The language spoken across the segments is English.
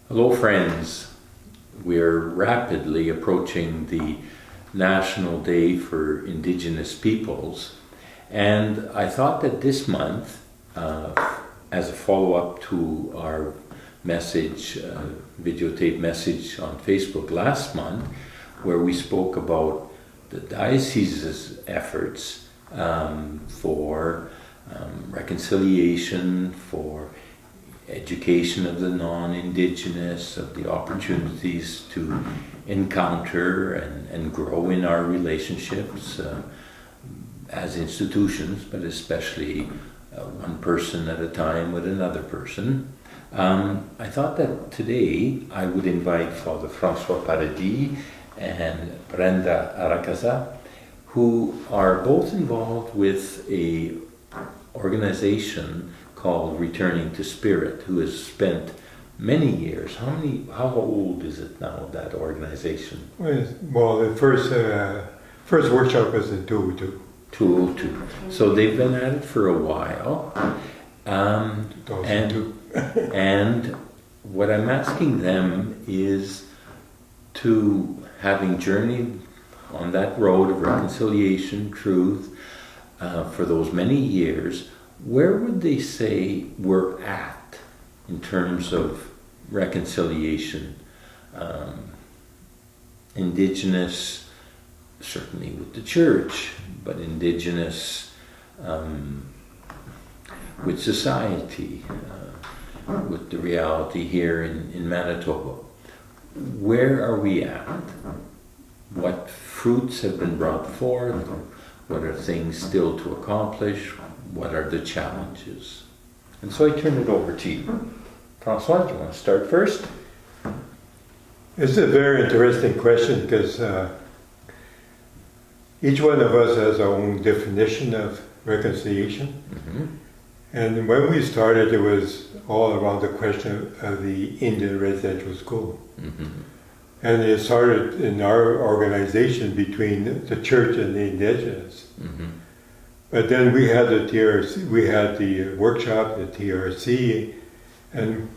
Hello friends, we're rapidly approaching the National Day for Indigenous Peoples, and I thought that this month, as a follow-up to our message, videotape message on Facebook last month, where we spoke about the diocese's efforts for reconciliation, for education of the non-Indigenous, of the opportunities to encounter and grow in our relationships as institutions, but especially one person at a time with another person. I thought that today I would invite Father François Paradis and Brenda Arakaza, who are both involved with a organization called Returning to Spirit, who has spent many years. How old is it now, that organization? Well, the first workshop was in 2002. 2002. So they've been at it for a while. 2002. And what I'm asking them is, to having journeyed on that road of reconciliation, truth, for those many years, where would they say we're at in terms of reconciliation? Indigenous, certainly with the church, but Indigenous with society, with the reality here in Manitoba. Where are we at? What fruits have been brought forth? What are things still to accomplish? What are the challenges? And so I turn it over to you. François, do you want to start first? It's a very interesting question because each one of us has our own definition of reconciliation. Mm-hmm. And when we started, it was all around the question of the Indian residential school. Mm-hmm. And it started in our organization between the church and the Indigenous. Mm-hmm. But then we had the TRC, we had the workshop, the TRC, and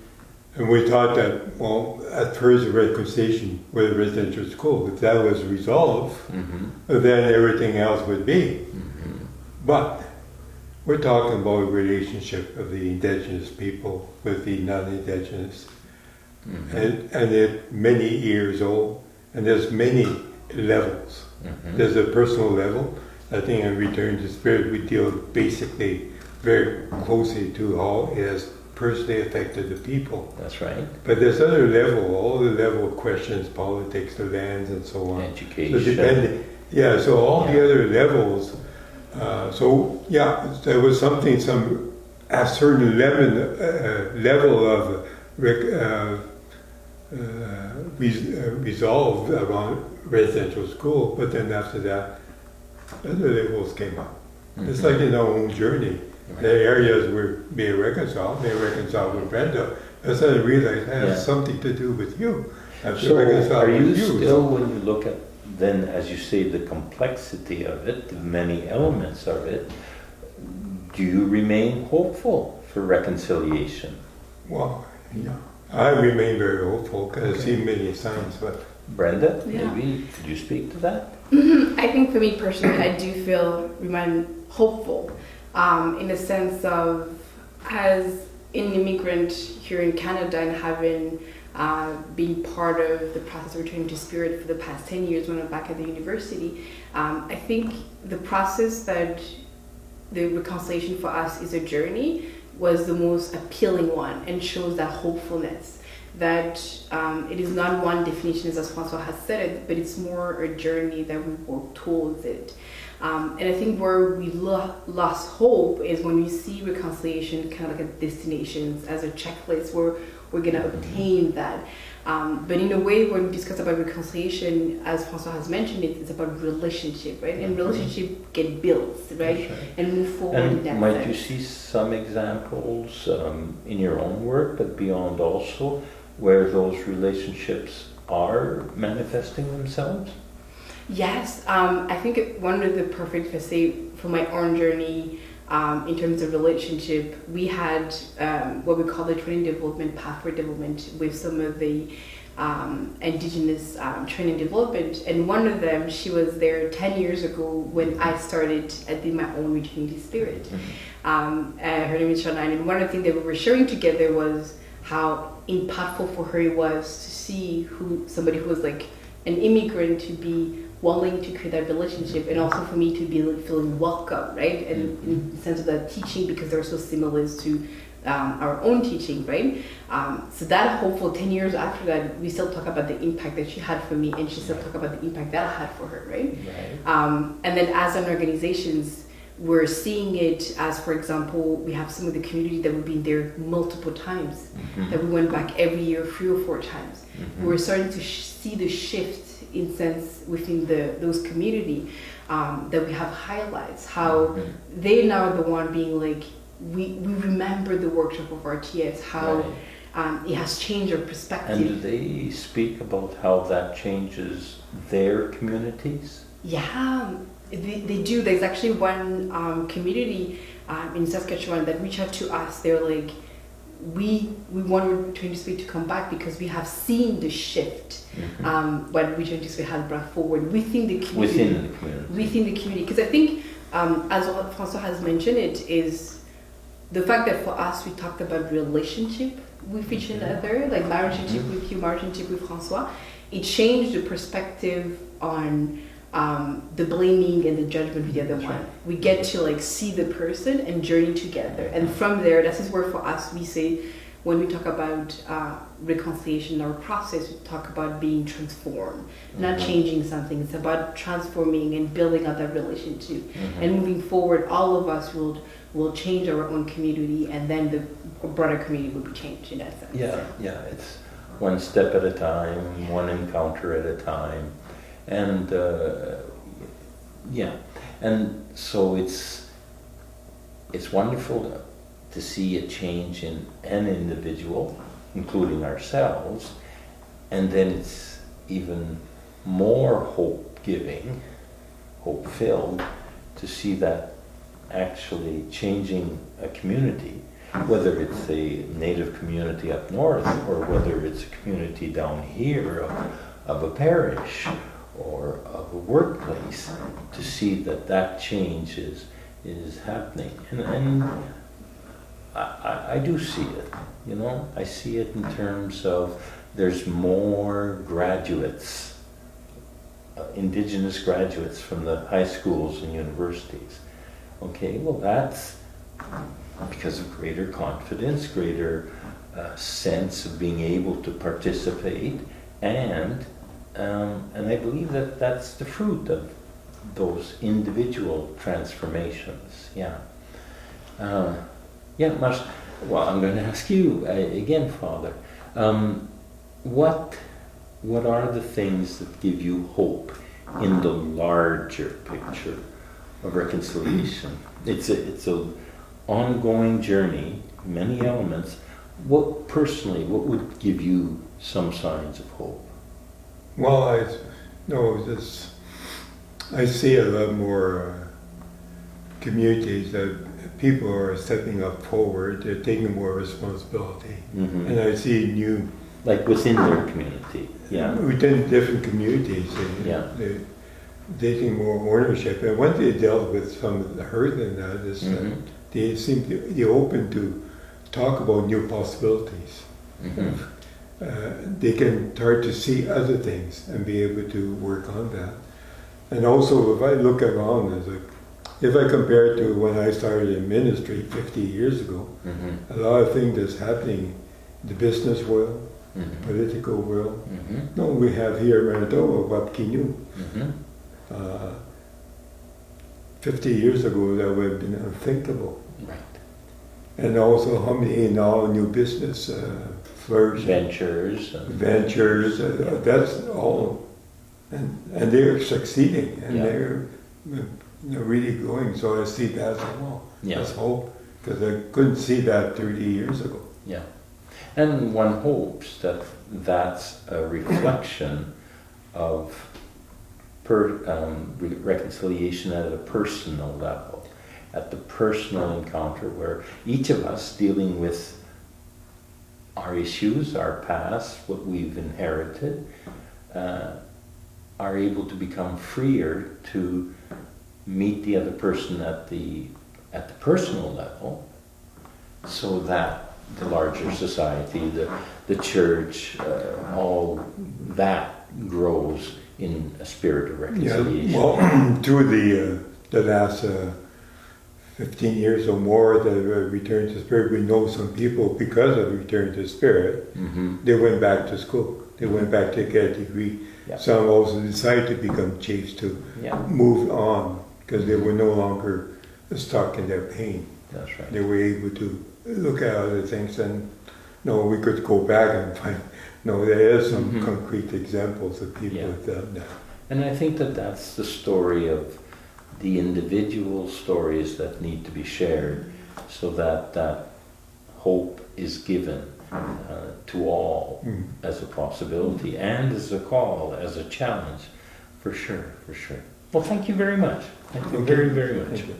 we thought that, well, at first the reconciliation with the residential school, if that was resolved, mm-hmm. then everything else would be. Mm-hmm. But we're talking about a relationship of the Indigenous people with the non-Indigenous. Mm-hmm. And it's many years old, and there's many levels. Mm-hmm. There's a personal level. I think in Return to Spirit, we deal basically very closely to how it has personally affected the people. That's right. But there's other level, all the level of questions, politics, the lands, and so on. Education. So depending, so all the other levels. There was a certain level of resolved around residential school, but then after that, other levels came up. Mm-hmm. It's like in our own journey. Right. The areas we're being reconciled with Brenda. I suddenly realized it has something to do with you. So are you still, when you look at then, as you say, the complexity of it, the many elements of it, do you remain hopeful for reconciliation? Well, yeah. I remain very hopeful because I've seen many signs. But Brenda, maybe could you speak to that? Mm-hmm. I think for me personally, I do remain hopeful in the sense of, as an immigrant here in Canada and having been part of the process of Returning to Spirit for the past 10 years when I'm back at the university, I think the process that the reconciliation for us is a journey was the most appealing one and shows that hopefulness, that it is not one definition as François has said it, but it's more a journey that we work towards it. And I think where we lost hope is when we see reconciliation kind of like a destination, as a checklist where we're going to obtain that. But in a way, when we discuss about reconciliation, as François has mentioned, it's about relationship, right? And relationship get built, right? And move forward in that sense. Might you see some examples in your own work, but beyond also, where those relationships are manifesting themselves? Yes, I think one of the perfect, for my own journey, in terms of relationship, we had what we call the training development, pathway development with some of the Indigenous training development. And one of them, she was there 10 years ago when I started at my own Regenerating Spirit. Her name is Shana, and one of the things that we were sharing together was how impactful for her it was to see somebody who was like an immigrant to be willing to create that relationship, and also for me to be like feeling welcome, right? And in the sense of that teaching, because they're so similar to our own teaching, right? So that hopeful 10 years after that, we still talk about the impact that she had for me, and she still talk about the impact that I had for her, right? And then as an organizations, we're seeing it as, for example, we have some of the community that we've been there multiple times, that we went back every year 3 or 4 times. We're starting to see the shift in sense within those community, that we have highlights, how they now are the one being like, we remember the workshop of RTS, how it has changed our perspective. And do they speak about how that changes their communities? Yeah, they do. There's actually one community in Saskatchewan that reached out to us. They're like, we want Return to Spirit to come back because we have seen the shift what Return to Spirit has brought forward within the community. Within the community. Because I think, as François has mentioned, it is the fact that for us, we talked about relationship with each another, like my relationship with you, my relationship with François. It changed the perspective on the blaming and the judgment with the other one. We get to like see the person and journey together. And from there, this is where for us, we say, when we talk about reconciliation or process, we talk about being transformed, not changing something. It's about transforming and building up that relationship. And moving forward, all of us will change our own community, and then the broader community will be changed in that sense. Yeah, it's one step at a time, one encounter at a time. And and so it's wonderful to see a change in an individual, including ourselves, and then it's even more hope-giving, hope-filled, to see that actually changing a community, whether it's a native community up north or whether it's a community down here of a parish or of a workplace, to see that change is happening. And I do see it, I see it in terms of there's more graduates, Indigenous graduates from the high schools and universities. Okay, well that's because of greater confidence, greater sense of being able to participate, and I believe that that's the fruit of those individual transformations. Well, I'm going to ask you again, Father. What are the things that give you hope in the larger picture of reconciliation? It's a ongoing journey, many elements. What would give you some signs of hope? Well, I see a lot more communities that people are stepping up forward, they're taking more responsibility. And I see new... Like within their community, within different communities, they're taking more ownership. And when they dealt with some of the hurt in that, is they seem to be open to talk about new possibilities. They can start to see other things and be able to work on that. And also, if I look around, if I compare it to when I started in ministry 50 years ago, a lot of things that's happening in the business world, political world. No, we have here in Manitoba, Wapkinu. 50 years ago, that would have been unthinkable. Right. And also how many now new business flourishing. Ventures, that's all. And they're succeeding, and they're really going. So I see that as well. That's hope, because I couldn't see that 30 years ago. Yeah. And one hopes that that's a reflection of reconciliation at a personal level. at the personal encounter where each of us dealing with our issues, our past, what we've inherited, are able to become freer to meet the other person at the personal level, so that the larger society, the church, all that grows in a spirit of reconciliation. Yeah, well, through the last 15 years or more that Return to Spirit, we know some people, because of Return to Spirit, they went back to school. They went back to get a degree. Yeah. Some also decided to become chiefs to move on because they were no longer stuck in their pain. That's right. They were able to look at other things and we could go back and find, there is some concrete examples of people who've done that. And I think that that's the story of the individual stories that need to be shared, so that that hope is given to all as a possibility and as a call, as a challenge, for sure, for sure. Well, thank you very much. Thank you very, very much. Thank you.